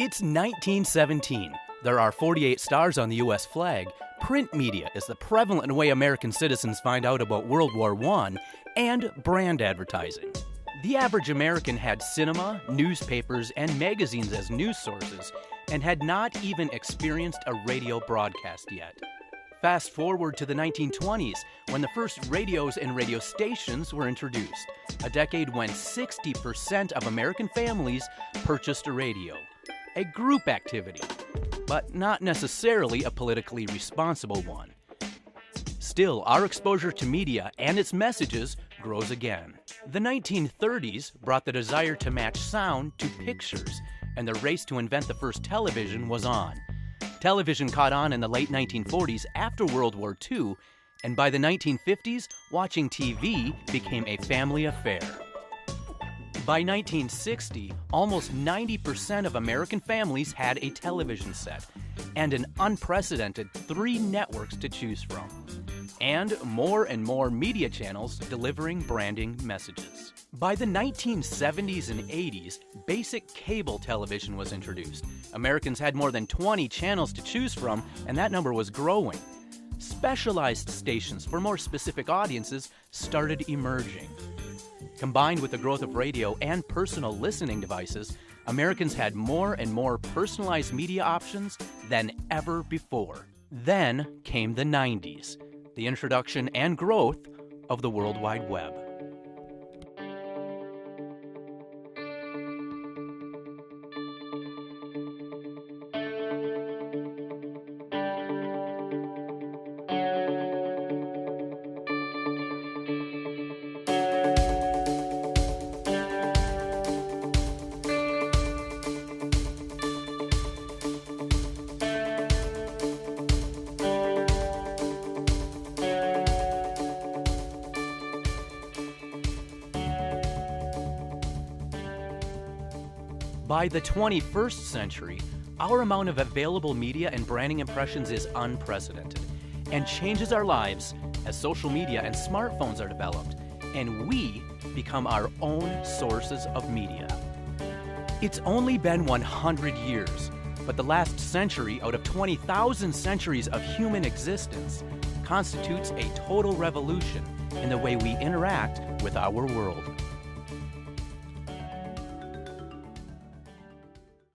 It's 1917. There are 48 stars on the U.S. flag. Print media is the prevalent way American citizens find out about World War I, and brand advertising. The average American had cinema, newspapers, and magazines as news sources, and had not even experienced a radio broadcast yet. Fast forward to the 1920s, when the first radios and radio stations were introduced, a decade when 60% of American families purchased a radio. A group activity, but not necessarily a politically responsible one. Still, our exposure to media and its messages grows again. The 1930s brought the desire to match sound to pictures, and the race to invent the first television was on. Television caught on in the late 1940s after World War II, and by the 1950s, watching TV became a family affair. By 1960, almost 90% of American families had a television set, and an unprecedented 3 networks to choose from, and more media channels delivering branding messages. By the 1970s and 80s, basic cable television was introduced. Americans had more than 20 channels to choose from, and that number was growing. Specialized stations for more specific audiences started emerging. Combined with the growth of radio and personal listening devices, Americans had more and more personalized media options than ever before. Then came the 90s, the introduction and growth of the World Wide Web. By the 21st century, our amount of available media and branding impressions is unprecedented and changes our lives as social media and smartphones are developed, and we become our own sources of media. It's only been 100 years, but the last century out of 20,000 centuries of human existence constitutes a total revolution in the way we interact with our world.